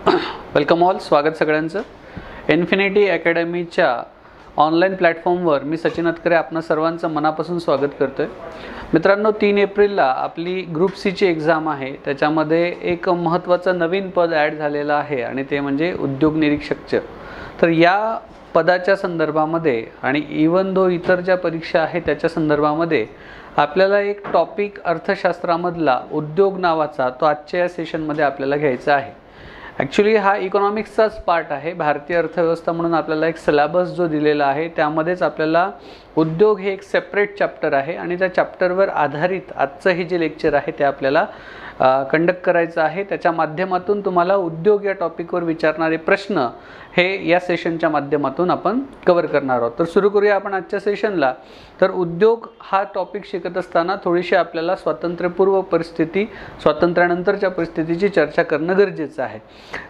Welcome all, स्वागत सगळ्यांचं infinity अकॅडमीच्या online प्लॅटफॉर्मवर मी सचिन अतकरे आपणा सर्वांचं मनापासून स्वागत करतोय। मित्रांनो, 3 एप्रिलला आपली ग्रुप सी ची एग्जाम आहे। त्याच्यामध्ये एक महत्त्वाचं नवीन पद ॲड झालेलं आहे आणि ते म्हणजे उद्योग निरीक्षकचे। तर या पदाच्या संदर्भामध्ये आणि इवन दो इतर ज्या परीक्षा आहेत त्याच्या संदर्भामध्ये आपल्याला एक टॉपिक अर्थशास्त्रामधला उद्योग नावाचा तो आजच्या या सेशनमध्ये आपल्याला घ्यायचा आहे। ॲक्च्युली हा इकॉनॉमिक्सचाच पार्ट आहे। भारतीय अर्थव्यवस्था म्हणून आपल्याला एक सिलेबस जो दिलेला आहे त्यामध्येच आपल्याला उद्योग हे एक सेपरेट चॅप्टर आहे आणि त्या चॅप्टरवर आधारित आजचं हे जे लेक्चर आहे ते आपल्याला कंडक्ट करायचं आहे। त्याच्या माध्यमातून तुम्हाला उद्योग या टॉपिकवर विचारणारे प्रश्न हे या सेशनच्या माध्यमातून आपण कव्हर करणार आहोत। तर सुरू करूया आपण आजच्या सेशनला। तर उद्योग हा टॉपिक शिकत असताना थोडीशी आपल्याला स्वातंत्र्यपूर्व परिस्थिती, स्वातंत्र्यानंतरच्या परिस्थितीची चर्चा करणं गरजेचं आहे।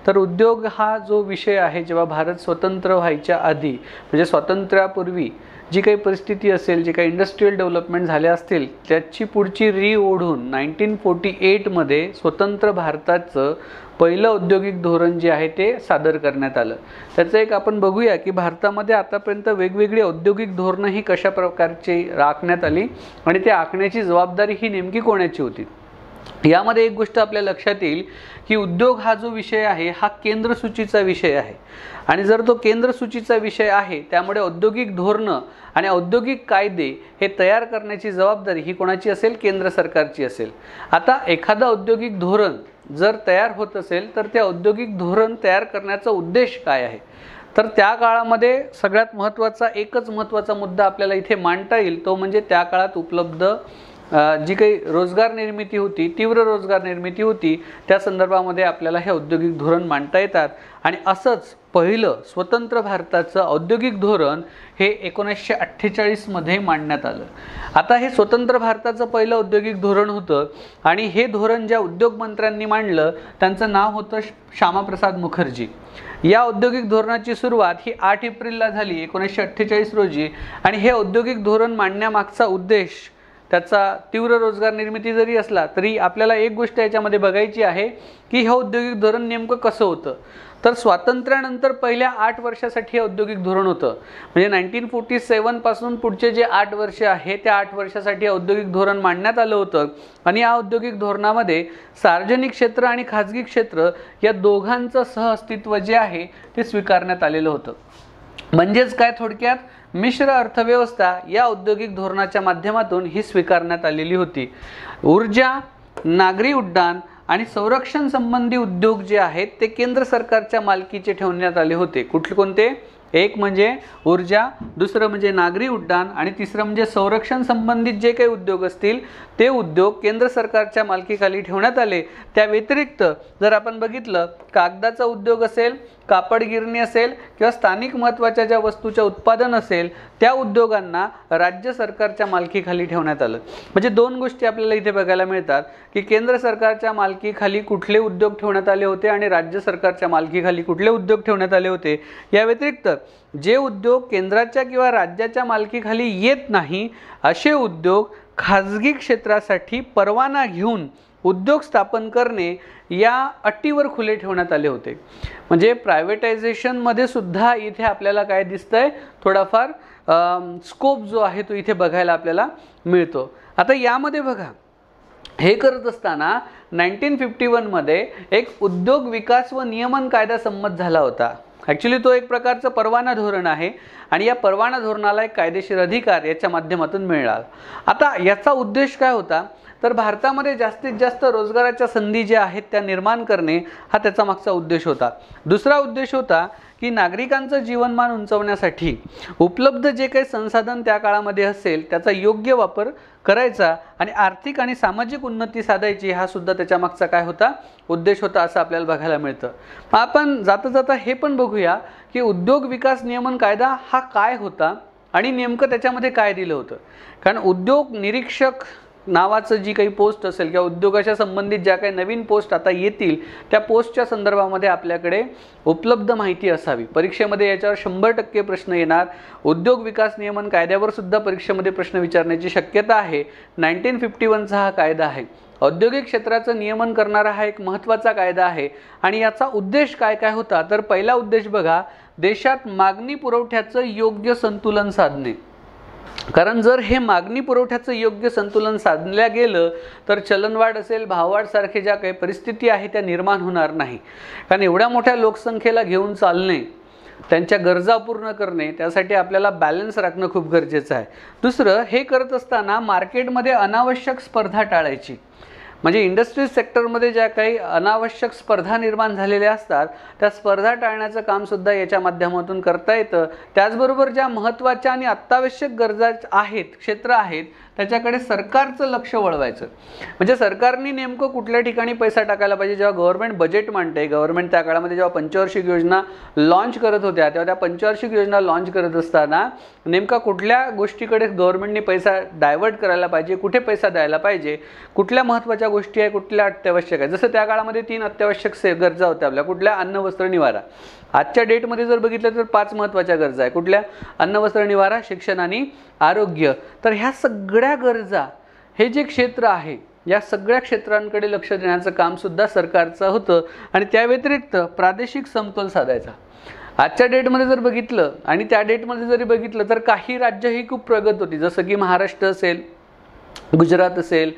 तर उद्योग हा जो विषय आहे, जेव्हा भारत स्वतंत्र व्हायच्या आधी म्हणजे स्वातंत्र्यापूर्वी जी काही परिस्थिती असेल, जे काही इंडस्ट्रियल डेव्हलपमेंट झाले असतील त्याची पुढची री ओढून 1948 मध्ये स्वतंत्र भारताचं पहिलं औद्योगिक धोरण जे आहे ते सादर करण्यात आलं। त्याचं एक आपण बघूया की भारतामध्ये आतापर्यंत वेगवेगळी औद्योगिक धोरणं ही कशा प्रकारची आखण्यात आली आणि ते आखण्याची जबाबदारी ही नेमकी कोणाची होती। यामध्ये एक गोष्ट आपल्या लक्षात येईल की उद्योग हा जो विषय आहे हा केंद्र सूचीचा विषय आहे आणि जर तो केंद्र सूचीचा विषय आहे त्यामुळे औद्योगिक धोरणं आणि औद्योगिक कायदे हे तयार करण्याची जबाबदारी ही कोणाची असेल? केंद्र सरकारची असेल। आता एखादा औद्योगिक धोरण जर तयार होत असेल तर ते औद्योगिक धोरण तयार करण्याचा उद्देश काय आहे? तर त्या काळामध्ये सगळ्यात महत्त्वाचा एकच महत्त्वाचा मुद्दा आपल्याला इथे मांडता येईल, तो म्हणजे त्या काळात उपलब्ध जी काही रोजगार निर्मिती होती, तीव्र रोजगार निर्मिती होती, त्या संदर्भामध्ये आपल्याला हे औद्योगिक धोरण मांडता येतात। आणि असंच पहिलं स्वतंत्र भारताचं औद्योगिक धोरण हे 1948 मध्ये मांडण्यात आलं। आता हे स्वतंत्र भारताचं पहिलं औद्योगिक धोरण होतं आणि हे धोरण ज्या उद्योग मंत्र्यांनी मांडलं त्यांचं नाव होतं श्यामाप्रसाद मुखर्जी। या औद्योगिक धोरणाची सुरुवात ही 8 एप्रिलला झाली 1948 रोजी आणि हे औद्योगिक धोरण मांडण्यामागचा उद्देश त्याचा तीव्र रोजगार निर्मिती जरी असला तरी आपल्याला एक गोष्ट याच्यामध्ये बघायची आहे की हे औद्योगिक धोरण नेमकं कसं होतं। तर स्वातंत्र्यानंतर पहिल्या 8 वर्षासाठी हे औद्योगिक धोरण होतं। म्हणजे 1947 पासून पुढचे जे 8 वर्ष आहे त्या 8 वर्षासाठी औद्योगिक धोरण मांडण्यात आलं होतं आणि या औद्योगिक धोरणामध्ये सार्वजनिक क्षेत्र आणि खाजगी क्षेत्र या दोघांचं सहअस्तित्व जे आहे ते स्वीकारण्यात आलेलं होतं। म्हणजेच काय, थोडक्यात मिश्र अर्थव्यवस्था या औद्योगिक धोरणाच्या माध्यमातून ही स्वीकारण्यात आलेली होती। ऊर्जा, नागरी उड्डाण आणि संरक्षण संबंधी उद्योग जे आहेत ते केंद्र सरकारच्या मालकीचे ठेवण्यात आले होते। कोणते? एक म्हणजे ऊर्जा, दुसरं म्हणजे नागरी उड्डाण आणि तिसरं म्हणजे संरक्षण संबंधित जे काही उद्योग असतील ते उद्योग केंद्र सरकारच्या मालकीखाली ठेवण्यात आले। त्या व्यतिरिक्त जर आपण बघितलं, कागदाचा उद्योग असेल, कापड गिरणी असेल किंवा स्थानिक महत्त्वाच्या ज्या वस्तूचे उत्पादन असेल त्या उद्योगांना राज्य सरकारच्या मालकीखाली ठेवण्यात आलं। म्हणजे दोन गोष्टी आपल्याला इथे बघायला मिळतात की केंद्र सरकारच्या मालकीखाली कुठले उद्योग ठेवण्यात आले होते आणि राज्य सरकारच्या मालकीखाली कुठले उद्योग ठेवण्यात आले होते। या व्यतिरिक्त जे उद्योग केंद्राच्या किंवा राज्याच्या मालकीखाली येत नाही असे उद्योग खाजगी क्षेत्रासाठी परवाना घेऊन उद्योग स्थापन करणे या अटीवर खुले ठेवण्यात आले होते। म्हणजे प्रायव्हेटायझेशनमध्ये सुद्धा इथे आपल्याला काय दिसतंय, थोडाफार स्कोप जो आहे तो इथे बघायला आपल्याला मिळतो। आता यामध्ये बघा, हे करत असताना 1951 मध्ये एक उद्योग विकास व नियमन कायदा संमत झाला होता। ॲक्च्युली तो एक प्रकारचं परवाना धोरण आहे आणि या परवाना धोरणाला एक कायदेशीर अधिकार याच्या माध्यमातून मिळाला। आता याचा उद्देश काय होता, तर भारतामध्ये जास्तीत जास्त रोजगाराच्या संधी ज्या आहेत त्या निर्माण करणे हा त्याचा मागचा उद्देश होता। दुसरा उद्देश होता की नागरिकांचं जीवनमान उंचावण्यासाठी उपलब्ध जे काही संसाधन त्या काळामध्ये असेल त्याचा योग्य वापर करायचा आणि आर्थिक आणि सामाजिक उन्नती साधायची, हा सुद्धा त्याच्या मागचा काय होता, उद्देश होता, असं आपल्याला बघायला मिळतं। आपण जाता जाता हे पण बघूया की उद्योग विकास नियमन कायदा हा काय होता आणि नेमकं त्याच्यामध्ये काय दिलं होतं। कारण उद्योग निरीक्षक नावाचं जी काही पोस्ट असेल किंवा उद्योगाच्या संबंधित ज्या काही नवीन पोस्ट आता येतील त्या पोस्टच्या संदर्भामध्ये आपल्याकडे उपलब्ध माहिती असावी। परीक्षेमध्ये याच्यावर 100% प्रश्न येणार। उद्योग विकास नियमन कायद्यावर सुद्धा परीक्षेमध्ये प्रश्न विचारण्याची शक्यता आहे। 1951 चा हा कायदा आहे औद्योगिक क्षेत्राचं नियमन करणारा हा एक महत्त्वाचा कायदा आहे आणि याचा उद्देश काय काय होता तर पहिला उद्देश बघा, देशात मागणी पुरवठ्याचं योग्य संतुलन साधणे. कारण जर हे मागणी पुरवठ्याचं योग्य संतुलन साधल्या गेलं तर चलनवाढ असेल, भाववाढ सारखे ज्या काही परिस्थिती आहे त्या निर्माण होणार नाही. कारण एवढ्या मोठ्या लोकसंख्येला घेऊन चालणे, त्यांच्या गरजा पूर्ण करणे, त्यासाठी आपल्याला बॅलन्स राखणं खूप गरजेचं आहे. दुसरं, हे करत असताना मार्केटमध्ये अनावश्यक स्पर्धा टाळायची. म्हणजे इंडस्ट्री सेक्टरमध्ये ज्या काही अनावश्यक स्पर्धा निर्माण झालेल्या असतात त्या स्पर्धा टाळण्याचं कामसुद्धा याच्या माध्यमातून करता येतं. त्याचबरोबर ज्या महत्त्वाच्या आणि अत्यावश्यक गरजा आहेत, क्षेत्र आहेत, त्याच्याकडे सरकारचं लक्ष वळवायचं. म्हणजे सरकारने नेमकं कुठल्या ठिकाणी पैसा टाकायला पाहिजे. जेव्हा गव्हर्नमेंट बजेट मांडते, गव्हर्नमेंट त्या काळामध्ये जेव्हा पंचवार्षिक योजना लॉन्च करत होत्या तेव्हा त्या पंचवार्षिक योजना लॉन्च करत असताना नेमका कुठल्या गोष्टीकडे गव्हर्नमेंटने पैसा डायव्हर्ट करायला पाहिजे, कुठे पैसा द्यायला पाहिजे, कुठल्या महत्त्वाच्या गोष्टी आहे, कुठल्या अत्यावश्यक आहे. जसं त्या काळामध्ये 3 अत्यावश्यक गरजा होत्या आपल्या. कुठल्या? अन्न, वस्त्र, निवारा. आजच्या डेटमध्ये जर बघितलं तर 5 महत्त्वाच्या गरजा आहे. कुठल्या? अन्न, वस्त्र, निवारा, शिक्षण आणि आरोग्य. तर ह्या सगळ्या गरजा, हे जे क्षेत्र आहे, या सगळ्या क्षेत्रांकडे लक्ष देण्याचं कामसुद्धा सरकारचं होतं. आणि त्या व्यतिरिक्त प्रादेशिक समतोल साधायचा. आजच्या डेटमध्ये जर बघितलं आणि त्या डेटमध्ये जरी बघितलं तर काही राज्य ही खूप प्रगत होती. जसं की महाराष्ट्र असेल, गुजरात असेल,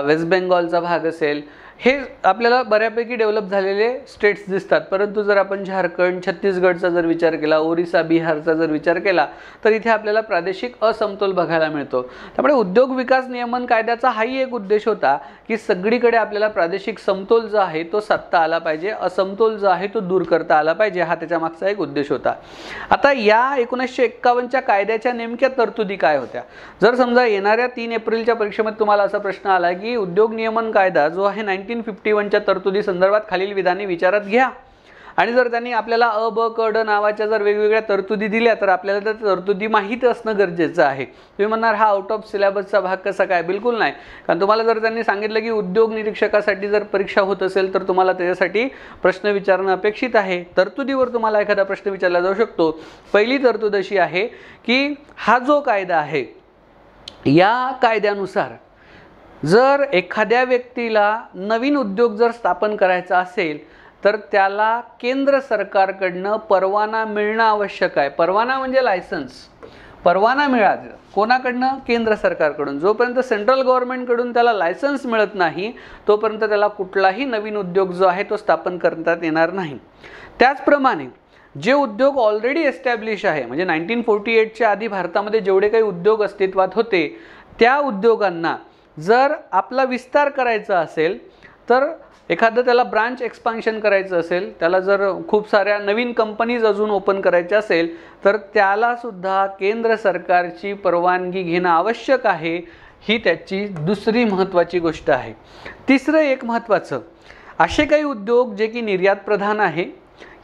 वेस्ट बेंगॉलचा भाग असेल, हे आपल्याला बऱ्यापैकी डेव्हलप झालेले स्टेट्स दिसतात. परंतु जर आपण झारखंड, छत्तीसगडचा जर विचार केला, ओरिसा, बिहारचा जर विचार केला तर इथे आपल्याला प्रादेशिक असमतोल बघायला मिळतो. त्यामुळे उद्योग विकास नियमन कायद्याचा हाही एक उद्देश होता की सगळीकडे आपल्याला प्रादेशिक समतोल जो आहे तो साधता आला पाहिजे, असमतोल जो आहे तो दूर करता आला पाहिजे, हा त्याच्या मागचा एक उद्देश होता. आता या 1951च्या कायद्याच्या नेमक्या तरतुदी काय होत्या? जर समजा येणाऱ्या 3 एप्रिलच्या परीक्षेमध्ये तुम्हाला असा प्रश्न आला की उद्योग नियमन कायदा जो आहे 1951च्या तरतुदी संदर्भात खालील विधाने विचारात घ्या, आणि जर त्यांनी आपल्याला अ, ब, क, ड नावाच्या जर वेगवेगळ्या तरतुदी दिल्या तर आपल्याला त्या तरतुदी माहीत असणं गरजेचं आहे. तुम्ही म्हणणार हा आउट ऑफ सिलेबसचा भाग कसा काय? बिलकुल नाही. कारण तुम्हाला जर त्यांनी सांगितलं की उद्योग निरीक्षकासाठी जर परीक्षा होत असेल तर तुम्हाला त्याच्यासाठी प्रश्न विचारणं अपेक्षित आहे. तरतुदीवर तुम्हाला एखादा प्रश्न विचारला जाऊ शकतो. पहिली तरतूद अशी आहे की हा जो कायदा आहे या कायद्यानुसार जर एखाद्या व्यक्तीला नवीन उद्योग जर स्थापन करायचा असेल तर त्याला केंद्र सरकारकडनं परवाना मिळणं आवश्यक आहे. परवाना म्हणजे लायसन्स. परवाना मिळाला कोणाकडनं? केंद्र सरकारकडून. जोपर्यंत सेंट्रल गव्हर्नमेंटकडून त्याला लायसन्स मिळत नाही तोपर्यंत त्याला कुठलाही नवीन उद्योग जो आहे तो स्थापन करण्यात येणार नाही. त्याचप्रमाणे जे उद्योग ऑलरेडी एस्टॅब्लिश आहे, म्हणजे 1948च्या आधी भारतामध्ये जेवढे काही उद्योग अस्तित्वात होते त्या उद्योगांना जर आपला विस्तार करायचा असेल, तर एखादं त्याला ब्रांच एक्सपान्शन करायचं असेल, त्याला जर खूप साऱ्या नवीन कंपनीज अजून ओपन करायच्या असेल तर त्याला सुद्धा केंद्र सरकारची परवानगी घेणं आवश्यक आहे. ही त्याची दुसरी महत्त्वाची गोष्ट आहे. तिसरं एक महत्त्वाचं, असे काही उद्योग जे की निर्यात प्रधान आहे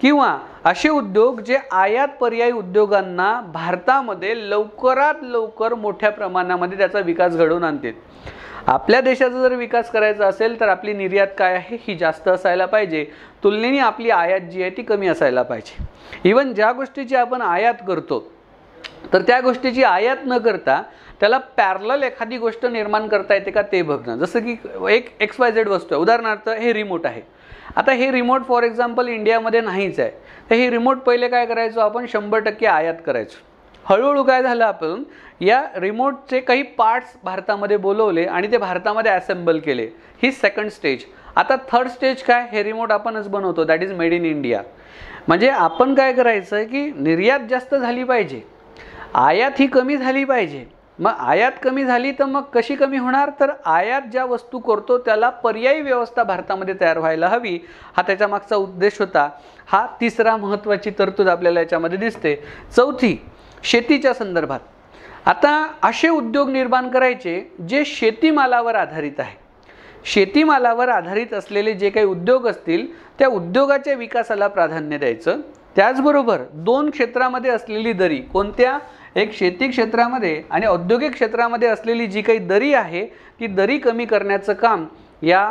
किंवा असे उद्योग जे आयात पर्यायी उद्योगांना भारतामध्ये लवकरात लवकर मोठ्या प्रमाणामध्ये त्याचा विकास घडवून आणतील. आपल्या देशाचा जर विकास करायचा असेल तर आपली निर्यात काय आहे ही जास्त असायला पाहिजे, तुलनेने आपली आयात जी आहे ती कमी असायला पाहिजे. इवन ज्या गोष्टीची आपण आयात करतो तर त्या गोष्टीची आयात न करता त्याला पॅरलल एखादी गोष्ट निर्माण करता येते का ते बघणं. जसं की एक XYZ वस्तू आहे, उदाहरणार्थ हे रिमोट आहे. आता हे रिमोट फॉर एक्झाम्पल इंडियामध्ये नाहीच आहे, तर हे रिमोट पहिले काय करायचो आपण? 100% आयात करायचो. हळूहळू काय झालं, आपण या रिमोटचे काही पार्ट्स भारतामध्ये बोलवले आणि ते भारतामध्ये असेंबल केले. ही सेकंड स्टेज. आता थर्ड स्टेज काय? हे रिमोट आपणच बनवतो, that is made in India. म्हणजे आपण काय करायचं आहे की निर्यात जास्त झाली पाहिजे, आयात ही कमी झाली पाहिजे. मग आयात कमी झाली तर मग कशी कमी होणार? तर आयात ज्या वस्तू करतो त्याला पर्यायी व्यवस्था भारतामध्ये तयार व्हायला हवी, हा त्याच्या मागचा उद्देश होता. हा तिसरा महत्त्वाची तरतूद आपल्याला याच्यामध्ये दिसते. चौथी, शेतीच्या संदर्भात. आता असे उद्योग निर्माण करायचे जे शेतीमालावर आधारित आहे. शेतीमालावर आधारित असलेले जे काही उद्योग असतील त्या उद्योगाच्या विकासाला प्राधान्य द्यायचं. त्याचबरोबर 2 क्षेत्रामध्ये असलेली दरी, कोणत्या? एक शेती क्षेत्रामध्ये आणि औद्योगिक क्षेत्रामध्ये असलेली जी काही दरी आहे ती दरी कमी करण्याचं काम या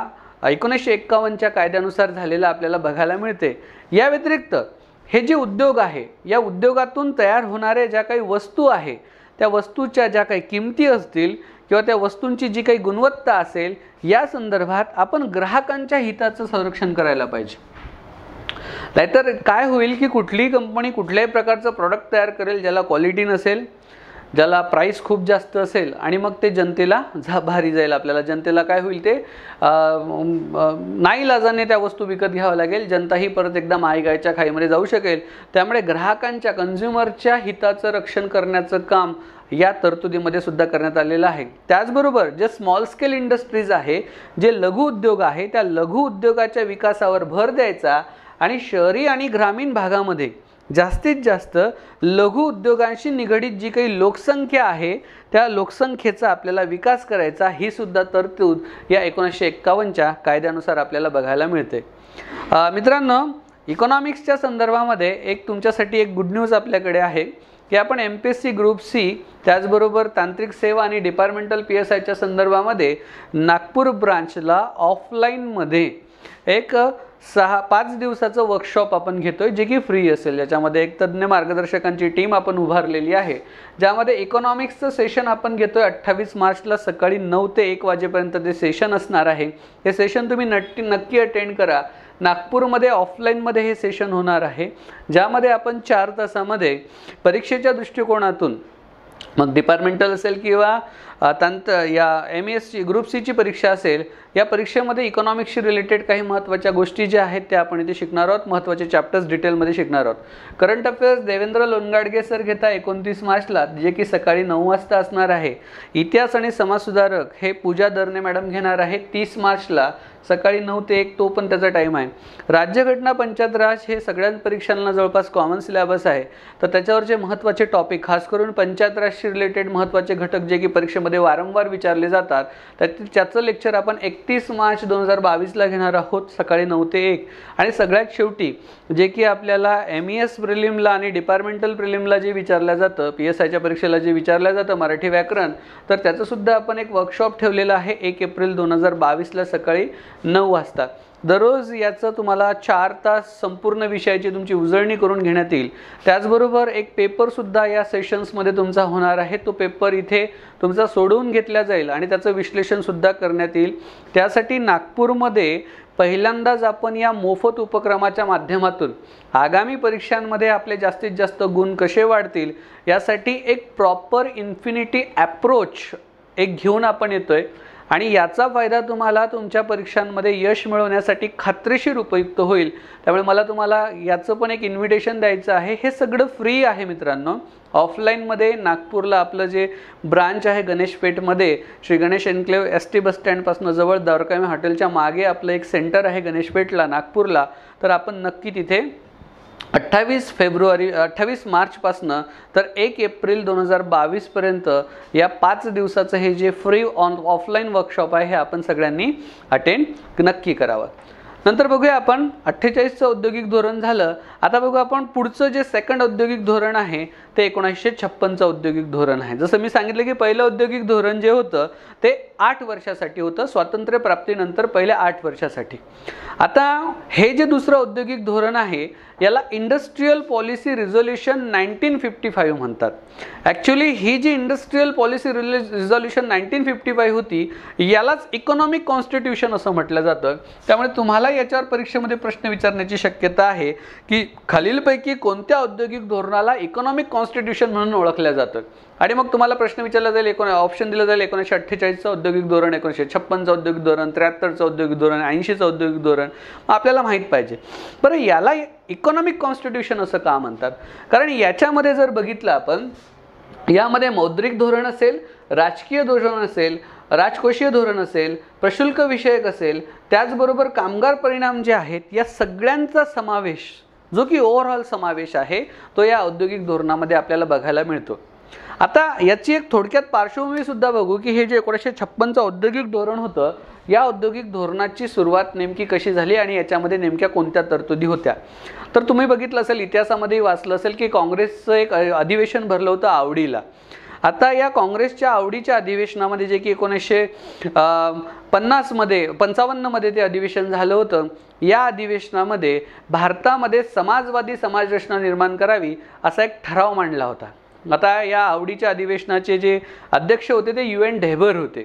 1951च्या कायद्यानुसार झालेलं आपल्याला बघायला मिळते. या व्यतिरिक्त हे जे उद्योग आहे या उद्योगातून तयार होणाऱ्या ज्या काही वस्तू आहे त्या वस्तूच्या ज्या काही किमती असतील किंवा त्या वस्तूंची जी काही गुणवत्ता असेल या संदर्भात आपण ग्राहकांच्या हिताचं संरक्षण करायला पाहिजे. नाहीतर काय होईल की कुठलीही कंपनी कुठल्याही प्रकारचं प्रॉडक्ट तयार करेल ज्याला क्वालिटी नसेल, ज्याला प्राईस खूप जास्त असेल आणि मग ते जनतेला भारी जाईल. आपल्याला जनतेला काय होईल ते नाईलाजाने त्या वस्तू विकत घ्यावं लागेल. जनता ही परत एकदा महागाईच्या खाईमध्ये जाऊ शकेल. त्यामुळे ग्राहकांच्या कन्झ्युमरच्या हिताचं रक्षण करण्याचं काम या तरतुदीमध्ये सुद्धा करण्यात आलेलं आहे. त्याचबरोबर जे स्मॉल स्केल इंडस्ट्रीज आहे, जे लघु उद्योग आहे, त्या लघु उद्योगाच्या विकासावर भर द्यायचा आणि शहरी आणि ग्रामीण भागामध्ये जास्तीत जास्त लघु उद्योगांशी निगडीत जी काही लोकसंख्या आहे त्या लोकसंख्येचा आपल्याला विकास करायचा, ही सुद्धा तरतूद या 1951च्या कायद्यानुसार आपल्याला बघायला मिळते. मित्रांनो, इकॉनॉमिक्सच्या संदर्भामध्ये एक तुमच्यासाठी एक गुड न्यूज आपल्याकडे आहे की आपण MPSC ग्रुप सी, त्याचबरोबर तांत्रिक सेवा आणि डिपार्टमेंटल PSIच्या संदर्भामध्ये नागपूर ब्रांचला ऑफलाईनमध्ये एक 5 दिवसाचं वर्कशॉप आपण घेतोय, जे की फ्री असेल. याच्यामध्ये एक तज्ज्ञ मार्गदर्शकांची टीम आपण उभारलेली आहे, ज्यामध्ये इकॉनॉमिक्सचं सेशन आपण घेतोय 28 मार्चला सकाळी 9 ते 1 वाजेपर्यंत ते सेशन असणार आहे. हे सेशन तुम्ही नक्की अटेंड करा. नागपूरमध्ये ऑफलाईनमध्ये हे सेशन होणार आहे, ज्यामध्ये आपण 4 तासामध्ये परीक्षेच्या दृष्टिकोनातून, मग डिपार्टमेंटल असेल किंवा या MSc ग्रुप सीची परीक्षा असेल, या परीक्षेमध्ये इकॉनॉमिक्सशी रिलेटेड काही महत्त्वाच्या गोष्टी ज्या आहेत त्या आपण इथे शिकणार आहोत. महत्त्वाचे चॅप्टर्स डिटेलमध्ये शिकणार आहोत. करंट अफेअर्स देवेंद्र लोणगाडगे सर घेता 29 मार्चला, जे की सकाळी 9 वाजता असणार आहे. इतिहास आणि समाजसुधारक हे पूजा दरने मॅडम घेणार आहे 30 मार्चला सकाळी 9 ते 1, तो पण त्याचा टाईम आहे. राज्यघटना पंचायत राज हे सगळ्या परीक्षांना जवळपास कॉमन सिलेबस आहे, तर त्याच्यावरचे महत्त्वाचे टॉपिक, खास करून पंचायत राजशी रिलेटेड महत्त्वाचे घटक जे की परीक्षेमध्ये वारंवार विचारले जातात, त्याचं लेक्चर आपण 31 मार्च 2022ला घेणार आहोत सकाळी 9 ते 1. आणि सगळ्यात शेवटी जे की आपल्याला MES प्रिलिमला आणि डिपार्टमेंटल प्रिलिमला जे विचारलं जातं, PSIच्या परीक्षेला जे विचारलं जातं मराठी व्याकरण, तर त्याचं सुद्धा आपण एक वर्कशॉप ठेवलेलं आहे 1 एप्रिल 2022ला सकाळी 9 वाजता. दररोज याचं तुम्हाला 4 तास संपूर्ण विषयाची तुमची उजळणी करून घेण्यात येईल. त्याचबरोबर एक पेपरसुद्धा या सेशन्समध्ये तुमचा होणार आहे. तो पेपर इथे तुमचा सोडवून घेतला जाईल आणि त्याचं विश्लेषणसुद्धा करण्यात येईल. त्यासाठी नागपूरमध्ये पहिल्यांदाच आपण या मोफत उपक्रमाच्या माध्यमातून आगामी परीक्षांमध्ये आपले जास्तीत जास्त गुण कसे वाढतील यासाठी एक प्रॉपर इन्फिनिटी ॲप्रोच एक घेऊन आपण येतोय. आणि याचा फायदा तुम्हाला तुमच्या परीक्षांमध्ये यश मिळवण्यासाठी खात्रीशीर उपयुक्त होईल. त्यामुळे मला तुम्हाला याचं पण एक इन्व्हिटेशन द्यायचं आहे. हे सगळं फ्री आहे मित्रांनो. ऑफलाईनमध्ये नागपूरला आपलं जे ब्रांच आहे गणेशपेठमध्ये, श्री गणेश एन्क्लेव ST बस स्टँडपासून जवळ द्वारकामी हॉटेलच्या मागे आपलं एक सेंटर आहे गणेशपेठला नागपूरला. तर आपण नक्की तिथे 28 मार्चपासनं तर 1 एप्रिल 2022 पर्यंत या 5 दिवसाचं हे जे फ्री ऑफलाईन वर्कशॉप आहे हे आपण सगळ्यांनी अटेंड नक्की करावं. नंतर बघूया आपण 48चं औद्योगिक धोरण झालं. आता बघू आपण पुढचं जे सेकंड औद्योगिक धोरण आहे ते 1956चं औद्योगिक धोरण आहे. जसं मी सांगितलं की पहिलं औद्योगिक धोरण जे होतं ते 8 वर्षासाठी होतं, स्वातंत्र्य प्राप्तीनंतर पहिल्या 8 वर्षासाठी. आता हे जे दुसरं औद्योगिक धोरण आहे याला इंडस्ट्रियल पॉलिसी रिझोल्युशन 1955 म्हणतात. ॲक्च्युली ही जी इंडस्ट्रियल पॉलिसी रिझोल्युशन 1955 होती यालाच इकॉनॉमिक कॉन्स्टिट्यूशन असं म्हटलं जातं. त्यामुळे तुम्हाला याच्यावर परीक्षेमध्ये प्रश्न विचारण्याची शक्यता आहे की खालीलपैकी कोणत्या औद्योगिक धोरणाला इकॉनॉमिक कॉन्स्टिट्यूशन म्हणून ओळखलं जातं. आणि मग तुम्हाला प्रश्न विचारला जाईल, ऑप्शन दिलं जाईल 1948चं औद्योगिक धोरण, 1956चं औद्योगिक धोरण, 73चं औद्योगिक धोरण, 80चं औद्योगिक धोरण. आपल्याला माहीत पाहिजे बरं याला इकॉनॉमिक कॉन्स्टिट्यूशन असं का म्हणतात. कारण याच्यामध्ये जर बघितलं आपण, यामध्ये मौद्रिक धोरण असेल, राजकीय धोरण असेल, राजकोषीय धोरण असेल, प्रशुल्क विषयक असेल, त्याचबरोबर कामगार परिणाम जे आहेत या सगळ्यांचा समावेश, जो की ओव्हरऑल समावेश आहे, तो या औद्योगिक धोरणामध्ये आपल्याला बघायला मिळतो. आता याची एक थोडक्यात पार्श्वभूमी सुद्धा बघू की हे जे 1956चं औद्योगिक धोरण होतं, या औद्योगिक धोरणाची सुरुवात नेमकी कशी झाली आणि याच्यामध्ये नेमक्या कोणत्या तरतुदी होत्या. तर तुम्ही बघितलं असेल, इतिहासामध्ये वाचलं असेल की काँग्रेसचं एक अधिवेशन भरलं होतं आवडीला. आता या काँग्रेसच्या आवडीच्या अधिवेशनामध्ये जे की 1955मध्ये ते अधिवेशन झालं होतं, या अधिवेशनामध्ये भारतामध्ये समाजवादी समाजरचना निर्माण करावी असा एक ठराव मांडला होता. आता या आवडीच्या अधिवेशनाचे जे अध्यक्ष होते ते UN ढेबर होते.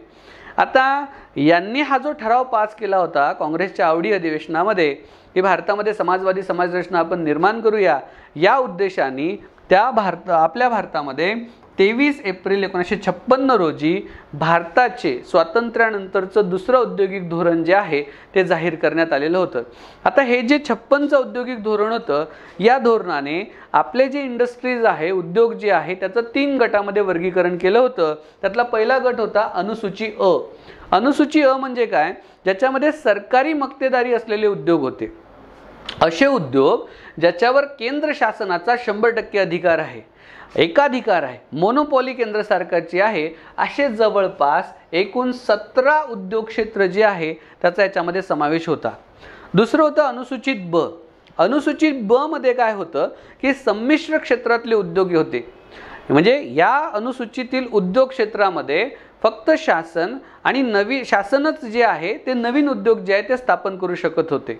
आता यांनी हा जो ठराव पास केला होता काँग्रेसच्या आवडी अधिवेशनामध्ये की भारतामध्ये समाजवादी समाजरचना आपण निर्माण करूया, या उद्देशाने आपल्या भारतामध्ये 23 एप्रिल 1956 रोजी भारताचे स्वातंत्र्यानंतरचं दुसरं औद्योगिक धोरण जे आहे ते जाहीर करण्यात आलेलं होतं. आता हे जे 56चं औद्योगिक धोरण होतं, या धोरणाने आपले जे इंडस्ट्रीज आहे, उद्योग जे आहे, त्याचं 3 गटामध्ये वर्गीकरण केलं होतं. त्यातला पहिला गट होता अनुसूची अ. अनुसूची अ म्हणजे काय? ज्याच्यामध्ये सरकारी मक्तेदारी असलेले उद्योग होते. असे उद्योग ज्याच्यावर केंद्र शासनाचा 100% अधिकार आहे, एकाधिकार आहे, मोनोपॉली केंद्र सरकारची आहे, असे जवळपास एकूण 17 उद्योग क्षेत्र जे आहे त्याचा याच्यामध्ये समावेश होता. दुसरं होतं अनुसूचित ब. अनुसूचित ब मध्ये काय होतं की संमिश्र क्षेत्रातले उद्योग होते. म्हणजे या अनुसूचितील उद्योग क्षेत्रामध्ये फक्त शासन आणि शासनच जे आहे ते नवीन उद्योग जे आहे ते स्थापन करू शकत होते.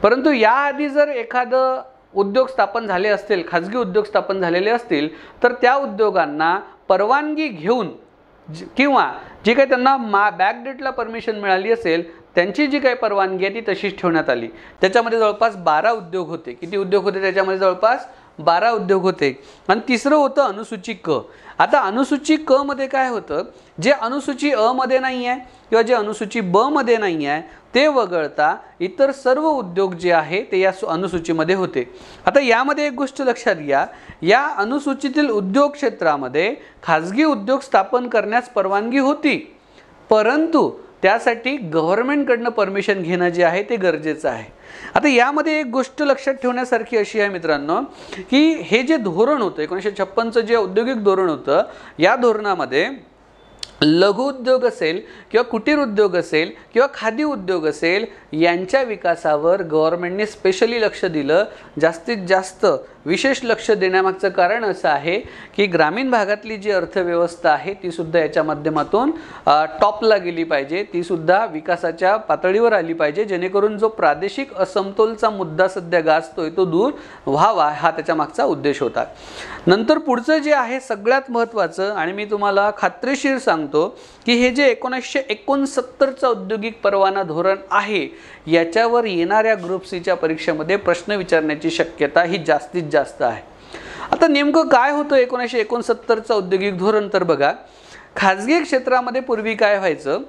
परंतु याआधी जर एखादं उद्योग स्थापन झाले असतील, खाजगी उद्योग स्थापन झालेले असतील, तर त्या उद्योगांना परवानगी घेऊन किंवा जी काही त्यांना बॅकडेटला परमिशन मिळाली असेल त्यांची जी काही परवानगी आहे ती तशीच ठेवण्यात आली. त्याच्यामध्ये जवळपास 12 उद्योग होते. किती उद्योग होते? त्याच्यामध्ये जवळपास 12 उद्योग होते. आणि तिसरं होतं अनुसूची क. आता अनुसूची क मध्ये काय होतं? जे अनुसूची अ मध्ये नाही आहे किंवा जे अनुसूची ब मध्ये नाही आहे ते वगळता इतर सर्व उद्योग जे आहे ते या अनुसूचीमध्ये होते. आता यामध्ये एक गोष्ट लक्षात घ्या, या अनुसूचीतील उद्योग क्षेत्रामध्ये खाजगी उद्योग स्थापन करण्यास परवानगी होती, परंतु त्यासाठी गव्हर्नमेंटकडनं परमिशन घेणं जे आहे ते गरजेचं आहे. आता यामध्ये एक गोष्ट लक्षात ठेवण्यासारखी अशी आहे मित्रांनो, की हे जे धोरण होतं 1956चं जे औद्योगिक धोरण होतं, या धोरणामध्ये लघु उद्योग असेल किंवा कुटीर उद्योग असेल किंवा खादी उद्योग असेल यांच्या विकासावर गव्हर्नमेंटने स्पेशली लक्ष दिलं. जास्तीत जास्त विशेष लक्ष देण्यामागचं कारण असं आहे की ग्रामीण भागातली जी अर्थव्यवस्था आहे ती सुद्धा याच्या माध्यमातून टॉपला गेली पाहिजे, ती सुद्धा विकासाच्या पातळीवर आली पाहिजे, जेणेकरून जो प्रादेशिक असमतोलचा मुद्दा सध्या गाजतोय तो दूर व्हावा, हा त्याच्या मागचा उद्देश होता. नंतर पुढचं जे आहे सगळ्यात महत्त्वाचं, आणि मी तुम्हाला खात्रीशीर सांगतो की हे जे 1969चं औद्योगिक परवाना धोरण आहे याच्यावर येणाऱ्या ग्रुप सीच्या परीक्षेमध्ये प्रश्न विचारण्याची शक्यता ही जास्तीत जास्त आहे. आता नेमकं काय होतं 1969चं औद्योगिक धोरण? तर बघा, खाजगी क्षेत्रामध्ये पूर्वी काय व्हायचं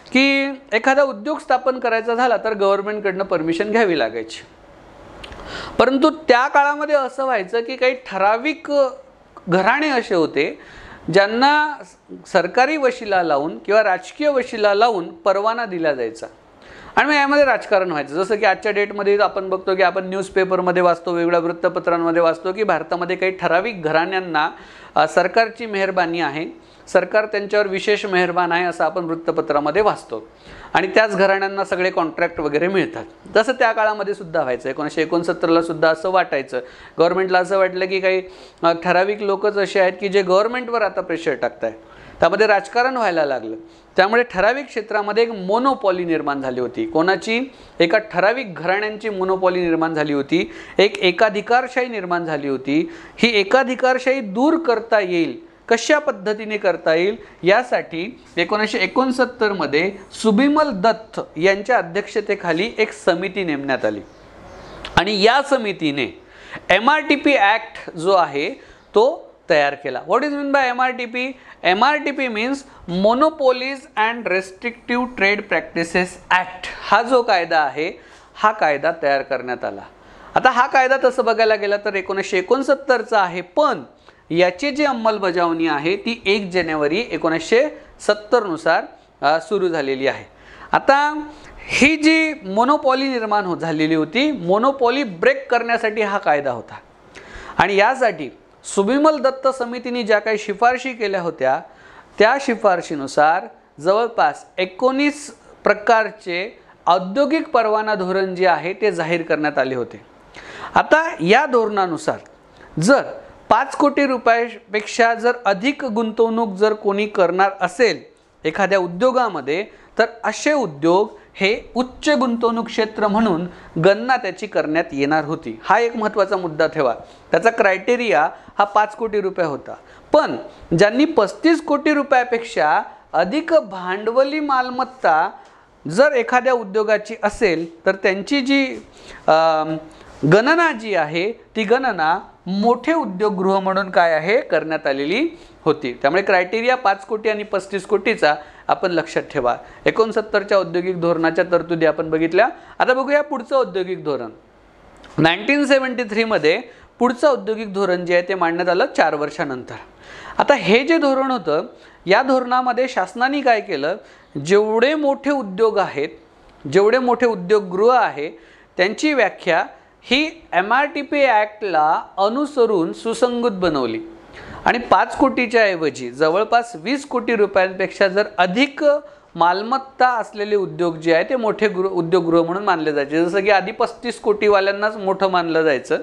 की एखादा उद्योग स्थापन करायचा झाला तर गव्हर्नमेंटकडनं परमिशन घ्यावी लागायची. परंतु त्या काळामध्ये असं व्हायचं की काही ठराविक घराणे असे होते ज्यांना सरकारी वशिला लावून किंवा राजकीय वशिला लावून परवाना दिला जायचा, आणि मग यामध्ये राजकारण व्हायचं. जसं की आजच्या डेटमध्ये आपण बघतो की आपण न्यूजपेपरमध्ये वाचतो, वेगवेगळ्या वृत्तपत्रांमध्ये वाचतो की भारतामध्ये काही ठराविक घराण्यांना सरकारची मेहरबानी आहे, सरकार त्यांच्यावर विशेष मेहरबान आहे असं आपण वृत्तपत्रामध्ये वाचतो, आणि त्याच घराण्यांना सगळे कॉन्ट्रॅक्ट वगैरे मिळतात. तसं त्या काळामध्ये सुद्धा व्हायचं. 1969ला सुद्धा असं वाटायचं, गव्हर्नमेंटला असं वाटलं की काही ठराविक लोकच असे आहेत की जे गव्हर्नमेंटवर आता प्रेशर टाकत आहे, त्यामध्ये राजकारण व्हायला लागलं. त्यामुळे ठराविक क्षेत्रामध्ये एक मोनोपॉली निर्माण झाली होती. कोणाची? एका ठराविक घराण्यांची मोनोपॉली निर्माण झाली होती, एक एकाधिकारशाही निर्माण झाली होती. ही एकाधिकारशाही दूर करता येईल, कशा पद्धतीने करता येईल यासाठी 1969 मध्ये सुबिमल दत्त यांच्या अध्यक्षतेखाली एक समिती नेमण्यात आली, आणि या समितीने MRTP ॲक्ट जो आहे तो तयार केला. What is mean by MRTP? MRTP means monopolies and restrictive trade practices act. हा जो कायदा आहे हा कायदा तयार करण्यात आला. आता हा कायदा तसं बघायला गेला तर 1969चा आहे, पण याची जी अंमलबजावणी आहे ती 1 जानेवारी 1970 नुसार सुरू झालेली आहे. आता ही जी मोनोपॉली निर्माण झालेली होती, मोनोपॉली ब्रेक करण्यासाठी हा कायदा होता, आणि यासाठी सुबिमल दत्त समितीने ज्या काही शिफारशी केल्या होत्या त्या शिफारशीनुसार जवळपास 19 प्रकारचे औद्योगिक परवाना धोरण जे आहे ते जाहीर करण्यात आले होते. आता या धोरणानुसार जर 5 कोटी रुपयापेक्षा जर अधिक गुंतवणूक जर कोणी करणार असेल एखाद्या उद्योगामध्ये, तर असे उद्योग हे उच्च गुंतवणूक क्षेत्र म्हणून गणना त्याची करण्यात येणार होती. हा एक महत्त्वाचा मुद्दा ठेवा. त्याचा क्रायटेरिया हा 5 कोटी रुपये होता. पण ज्यांनी 35 कोटी रुपयापेक्षा अधिक भांडवली मालमत्ता जर एखाद्या उद्योगाची असेल तर त्यांची जी गणना जी आहे ती गणना मोठे उद्योगगृह म्हणून काय आहे करण्यात आलेली होती। त्यामुळे क्रायटेरिया 5 कोटी आणि 35 कोटीचा आपण लक्षात ठेवा। 69च्या औद्योगिक धोरणाच्या तरतुदी आपण बघितल्या। आता बघूया पुढचं औद्योगिक धोरण। 1973 मध्ये पुढचं औद्योगिक धोरण जे आहे ते मांडण्यात आलं 4 वर्षानंतर। आता हे जे धोरण होतं या धोरणामध्ये शासनाने काय केलं, जेवढे मोठे उद्योग आहेत, जेवढे मोठे उद्योगगृह आहे त्यांची व्याख्या ही MRTP ॲक्टला अनुसरून सुसंगत बनवली आणि 5 कोटीच्या ऐवजी जवळपास 20 कोटी रुपयांपेक्षा जर अधिक मालमत्ता असलेले उद्योग जे आहे ते मोठे उद्योगगृह म्हणून मानले जायचे। जसं की आधी 35 कोटीवाल्यांनाच मोठं मानलं जायचं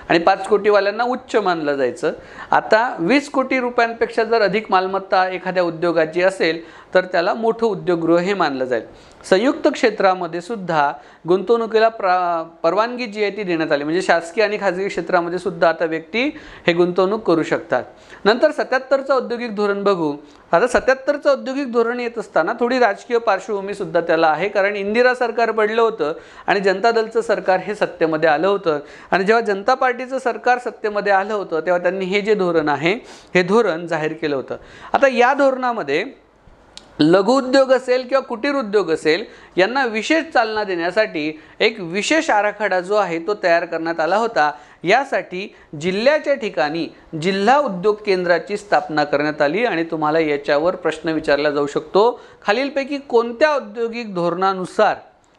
आणि 5 कोटीवाल्यांना उच्च मानलं जायचं। आता 20 कोटी रुपयांपेक्षा जर अधिक मालमत्ता एखाद्या उद्योगाची असेल तर त्याला मोठं उद्योगगृह हे मानलं जाईल। संयुक्त क्षेत्रामध्ये सुद्धा गुंतवणुकीला परवानगी जी आहे ती देण्यात आली, म्हणजे शासकीय आणि खाजगी क्षेत्रामध्ये सुद्धा आता व्यक्ती हे गुंतवणूक करू शकतात। नंतर 77चं औद्योगिक धोरण बघू। आता 77चं औद्योगिक धोरण येत असताना थोडी राजकीय पार्श्वभूमी सुद्धा त्याला आहे, कारण इंदिरा सरकार पडलं होतं आणि जनता दलचं सरकार हे सत्तेमध्ये आलं होतं आणि जेव्हा जनता पार्टीचं सरकार सत्तेमध्ये आलं होतं तेव्हा त्यांनी हे जे धोरण आहे हे धोरण जाहीर केलं होतं। आता या धोरणामध्ये लघुउद्योग असेल किंवा कुटीर उद्योग असेल यांना विशेष चालना देण्यासाठी एक विशेष आराखडा जो आहे तो तयार करण्यात आला होता। यासाठी जिल्ह्याच्या ठिकाणी जिल्हा उद्योग केंद्राची स्थापना करण्यात आली आणि तुम्हाला याच्यावर प्रश्न विचारला जाऊ शकतो, खालीलपैकी कोणत्या औद्योगिक धोरणानुसार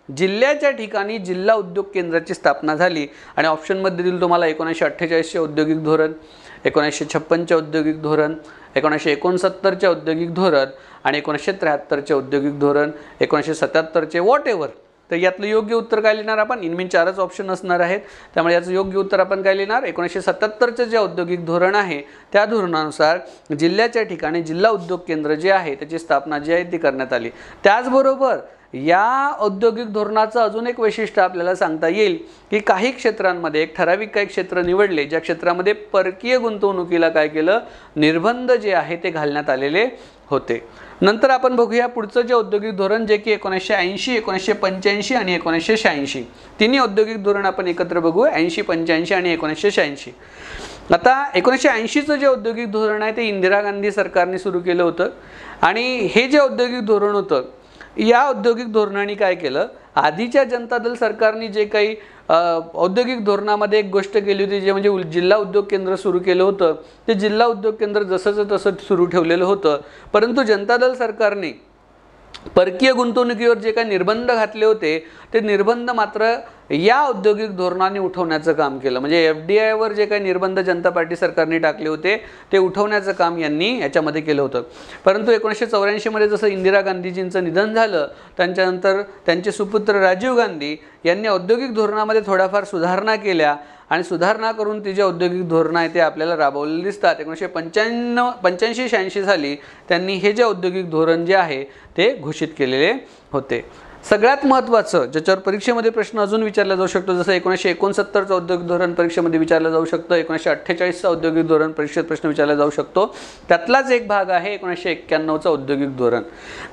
जिल्ह्याच्या ठिकाणी जिल्हा उद्योग केंद्राची स्थापना झाली? आणि ऑप्शनमध्ये दिलं तुम्हाला 1948चे औद्योगिक धोरण, 1956चे औद्योगिक धोरण, 1969चे औद्योगिक धोरण आणि 1973चे औद्योगिक धोरण, 1977चे व्हॉटएव्हर। तर यातलं योग्य उत्तर काय लिहिणार आपण? इनमीन 4च ऑप्शन असणार आहेत, त्यामुळे याचं योग्य उत्तर आपण काय लिहिणार? 1977चे जे औद्योगिक धोरण आहे त्या धोरणानुसार जिल्ह्याच्या ठिकाणी जिल्हा उद्योग केंद्र जे आहे त्याची स्थापना जी आहे ती करण्यात आली। त्याचबरोबर या औद्योगिक धोरणाचं अजून एक वैशिष्ट्य आपल्याला सांगता येईल की काही क्षेत्रांमध्ये एक ठराविक काही क्षेत्र निवडले ज्या क्षेत्रामध्ये परकीय गुंतवणुकीला काय केलं, निर्बंध जे आहे ते घालण्यात आलेले होते। नंतर आपण बघूया पुढचं जे औद्योगिक धोरण जे की 1980, 1985 आणि 1986 तिन्ही औद्योगिक धोरण आपण एकत्र बघू, 80, 85 आणि 1986। आता 1980चं जे औद्योगिक धोरण आहे ते इंदिरा गांधी सरकारने सुरू केलं होतं आणि हे जे औद्योगिक धोरण होतं या औद्योगिक धोरणाने काय केलं, आधीच्या जनता दल सरकारने जे काही औद्योगिक धोरणामध्ये एक गोष्ट केली होती जे म्हणजे जिल्हा उद्योग केंद्र सुरू केलं होतं ते जिल्हा उद्योग केंद्र जसंच तसं सुरू ठेवलेलं होतं, परंतु जनता दल सरकारने परकीय गुंतवणुकीवर जे काही निर्बंध घातले होते ते निर्बंध मात्र या औद्योगिक धोरणाने उठवण्याचं काम केलं। म्हणजे FDI वर जे काही निर्बंध जनता पार्टी सरकारने टाकले होते ते उठवण्याचं काम यांनी याच्यामध्ये केलं होतं। परंतु 1984 मध्ये जसं इंदिरा गांधीजींचं निधन झालं त्यांच्यानंतर त्यांचे सुपुत्र राजीव गांधी यांनी औद्योगिक धोरणामध्ये थोड्याफार सुधारणा केल्या आणि सुधारणा करून ती जे औद्योगिक धोरण आहे ते आपल्याला राबवलेली दिसतात। 1985-86 साली त्यांनी हे जे औद्योगिक धोरण जे आहे ते घोषित केलेले होते। सगळ्यात महत्त्वाचं ज्याच्यावर परीक्षेमध्ये प्रश्न अजून विचारला जाऊ शकतो, जसं 1969चं औद्योगिक धोरण परीक्षेमध्ये विचारलं जाऊ शकतं, 1948चं औद्योगिक धोरण परीक्षेत प्रश्न विचारला जाऊ शकतो, त्यातलाच एक भाग आहे 1991चं औद्योगिक धोरण।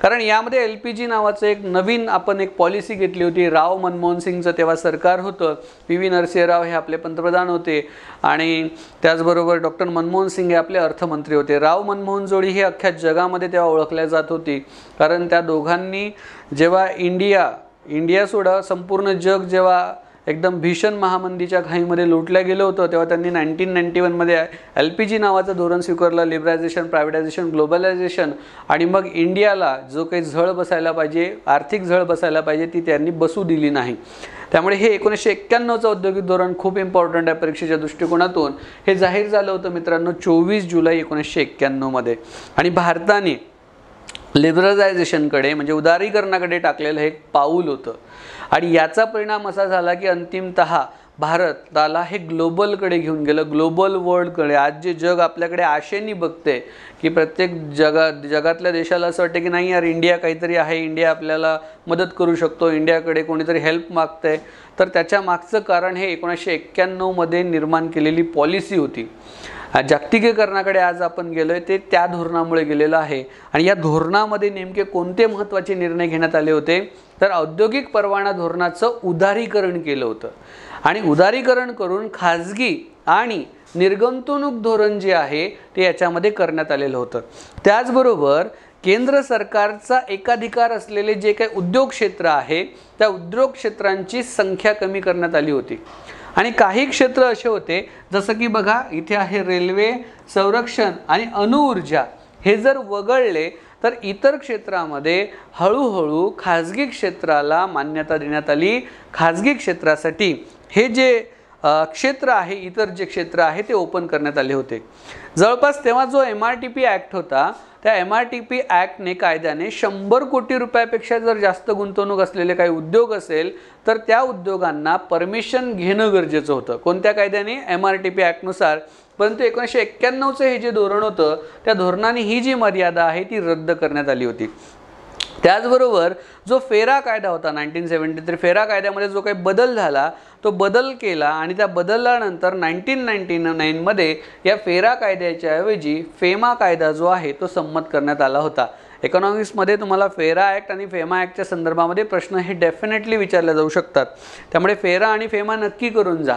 कारण यामध्ये LPG नावाचं एक नवीन आपण एक पॉलिसी घेतली होती। राव मनमोहन सिंगचं तेव्हा सरकार होतं, PV नरसिंहराव हे आपले पंतप्रधान होते आणि त्याचबरोबर डॉक्टर मनमोहन सिंग हे आपले अर्थमंत्री होते। राव मनमोहन जोडी ही अख्ख्या जगामध्ये तेव्हा ओळखल्या जात होती, कारण त्या दोघांनी जेव्हा इंडिया सोडा संपूर्ण जग जेव्हा एकदम भीषण महामंदीच्या घाईमध्ये लुटल्या गेलं होतं तेव्हा त्यांनी 1991 मध्ये LPG नावाचं धोरण स्वीकारलं, लिबरलायझेशन, प्रायव्हेटायझेशन, ग्लोबलायझेशन, आणि मग इंडियाला जो काही झळ बसायला पाहिजे, आर्थिक झळ बसायला पाहिजे ती त्यांनी बसू दिली नाही। त्यामुळे हे 1991चं औद्योगिक धोरण खूप इम्पॉर्टंट आहे परीक्षेच्या दृष्टिकोनातून। हे जाहीर झालं होतं मित्रांनो 24 जुलै 1991 मध्ये आणि भारताने लिबरलायझेशनकडे म्हणजे उदारीकरणाकडे टाकलेलं हे एक पाऊल होतं आणि याचा परिणाम असा झाला की अंतिमतः भारताला हे ग्लोबलकडे घेऊन गेलं, ग्लोबल वर्ल्डकडे. आज जे जग आपल्याकडे आशेने बघते की प्रत्येक जगातल्या देशाला असं वाटतं की नाही यार, इंडिया काहीतरी आहे, इंडिया आपल्याला मदत करू शकतो, इंडियाकडे कोणीतरी हेल्प मागतंय. तर त्याच्या मागचं कारण हे 1991मध्ये निर्माण केलेली पॉलिसी होती. जागतिकीकरणाकडे आज आपण गेलोय ते त्या धोरणामुळे गेलेलं आहे. आणि या धोरणामध्ये नेमके कोणते महत्त्वाचे निर्णय घेण्यात आले होते, तर औद्योगिक परवाना धोरणाचं उदारीकरण केलं होतं. आणि उदारीकरण करून खाजगी आणि निर्गुंतवणूक धोरण जे आहे ते याच्यामध्ये करण्यात आलेलं होतं. त्याचबरोबर केंद्र सरकारचा एकाधिकार असलेले जे काही उद्योग क्षेत्र आहे त्या उद्योग क्षेत्रांची संख्या कमी करण्यात आली होती. आणि काही क्षेत्र असे होते जसं की बघा इथे आहे रेल्वे, संरक्षण आणि अणुऊर्जा, हे जर वगळले तर इतर क्षेत्रामध्ये हळूहळू खाजगी क्षेत्राला मान्यता देण्यात आली. खाजगी क्षेत्रासाठी हे जे क्षेत्र आहे, इतर जे क्षेत्र आहे ते ओपन करण्यात आले होते. जवळपास तेव्हा जो MRTP ॲक्ट होता त्या MRTP ॲक्टने कायद्याने 100 कोटी रुपयापेक्षा जर जास्त गुंतवणूक असलेले काही उद्योग असेल तर त्या उद्योगांना परमिशन घेणं गरजेचं होतं. कोणत्या कायद्याने? MRTP ॲक्टनुसार. परंतु 1991चं हे जे धोरण होतं त्या धोरणाने ही जी मर्यादा आहे ती रद्द करण्यात आली होती. त्याचबरोबर जो फेरा कायदा होता 1973, फेरा कायद्यामध्ये जो काही बदल झाला तो बदल केला आणि त्या बदलानंतर 1999मध्ये या फेरा कायद्याच्या ऐवजी फेमा कायदा जो आहे तो संमत करण्यात आला होता. इकॉनॉमिक्समध्ये तुम्हाला फेरा ॲक्ट आणि फेमा ॲक्टच्या संदर्भामध्ये प्रश्न हे डेफिनेटली विचारले जाऊ शकतात. त्यामुळे फेरा आणि फेमा नक्की करून जा.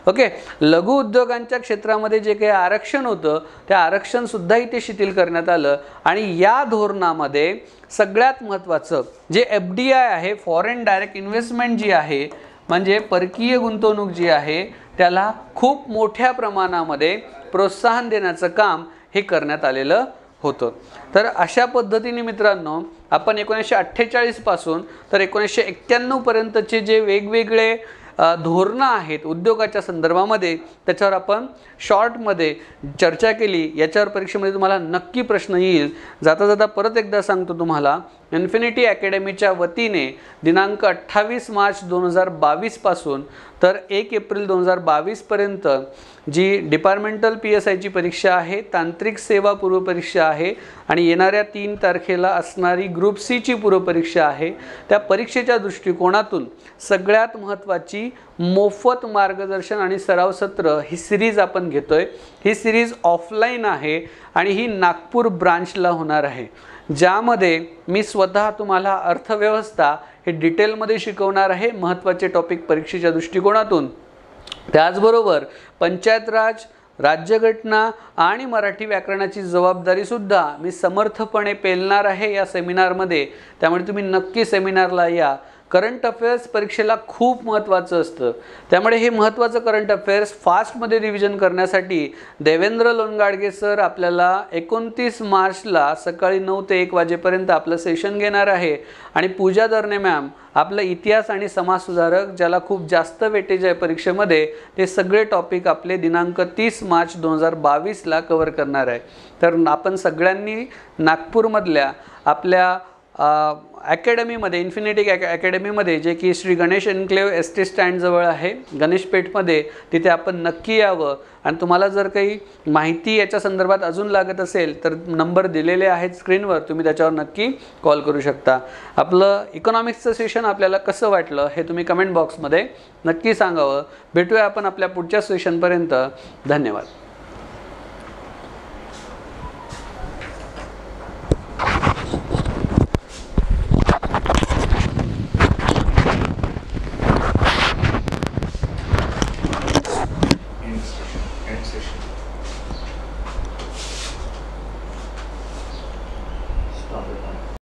ओके. लघु उद्योगांच्या क्षेत्रामध्ये जे काही आरक्षण होतं त्या आरक्षणसुद्धा इथे शिथिल करण्यात आलं. आणि या धोरणामध्ये सगळ्यात महत्त्वाचं जे FDI आहे, फॉरेन डायरेक्ट इन्व्हेस्टमेंट जी आहे, म्हणजे परकीय गुंतवणूक जी आहे त्याला खूप मोठ्या प्रमाणामध्ये प्रोत्साहन देण्याचं काम हे करण्यात आलेलं होतं. तर अशा पद्धतीने मित्रांनो आपण 1948 पासून तर 1991 पर्यंतचे जे वेगवेगळे धोरणं आहेत उद्योगाच्या संदर्भामध्ये त्याच्यावर आपण शॉर्टमध्ये चर्चा केली. याच्यावर परीक्षेमध्ये तुम्हाला नक्की प्रश्न येईल. जाता जाता परत एकदा सांगतो तुम्हाला, इन्फिनिटी अकॅडमीच्या वतीने दिनांक 28 मार्च 2022 पासून तर 1 एप्रिल 2022 पर्यंत जी डिपार्टमेंटल PSIची परीक्षा आहे, तांत्रिक सेवा पूर्वपरीक्षा आहे आणि येणाऱ्या 3 तारखेला असणारी ग्रुप Cची पूर्वपरीक्षा आहे, त्या परीक्षेच्या दृष्टिकोनातून सगळ्यात महत्त्वाची मोफत मार्गदर्शन आणि सराव सत्र ही सिरीज आपण घेतोय. ही सिरीज ऑफलाईन आहे आणि ही नागपूर ब्रांचला होणार आहे, ज्यामध्ये मी स्वतः तुम्हाला अर्थव्यवस्था हे डिटेलमध्ये शिकवणार आहे, महत्त्वाचे टॉपिक परीक्षेच्या दृष्टिकोनातून. त्याचबरोबर पंचायत राज, राज्यघटना आणि मराठी व्याकरणाची जबाबदारीसुद्धा मी समर्थपणे पेलणार आहे या सेमिनारमध्ये. त्यामुळे तुम्ही नक्की सेमिनारला या. करंट अफेअर्स परीक्षेला खूप महत्त्वाचं असतं. त्यामुळे हे महत्त्वाचं करंट अफेअर्स फास्टमध्ये रिव्हिजन करण्यासाठी देवेंद्र लोणगाडगे सर आपल्याला 29 मार्चला सकाळी 9 ते 1 वाजेपर्यंत आपलं सेशन घेणार आहे. आणि पूजा दरने मॅम आपलं इतिहास आणि समाजसुधारक ज्याला खूप जास्त वेटेज आहे परीक्षेमध्ये, ते सगळे टॉपिक आपले दिनांक 30 मार्च 2022ला कव्हर करणार आहे. तर आपण सगळ्यांनी नागपूरमधल्या आपल्या अकॅडमीमध्ये, इन्फिनिटी अकॅडमीमध्ये, जे की श्री गणेश एन्क्लेव ST स्टँडजवळ आहे गणेशपेठमध्ये, तिथे आपण नक्की यावं. आणि तुम्हाला जर काही माहिती याच्या संदर्भात अजून लागत असेल तर नंबर दिलेले आहेत स्क्रीनवर, तुम्ही त्याच्यावर नक्की कॉल करू शकता. आपलं इकॉनॉमिक्सचं सेशन आपल्याला कसं वाटलं हे तुम्ही कमेंट बॉक्समध्ये नक्की सांगावं. भेटूया आपण आपल्या पुढच्या सेशनपर्यंत. धन्यवाद.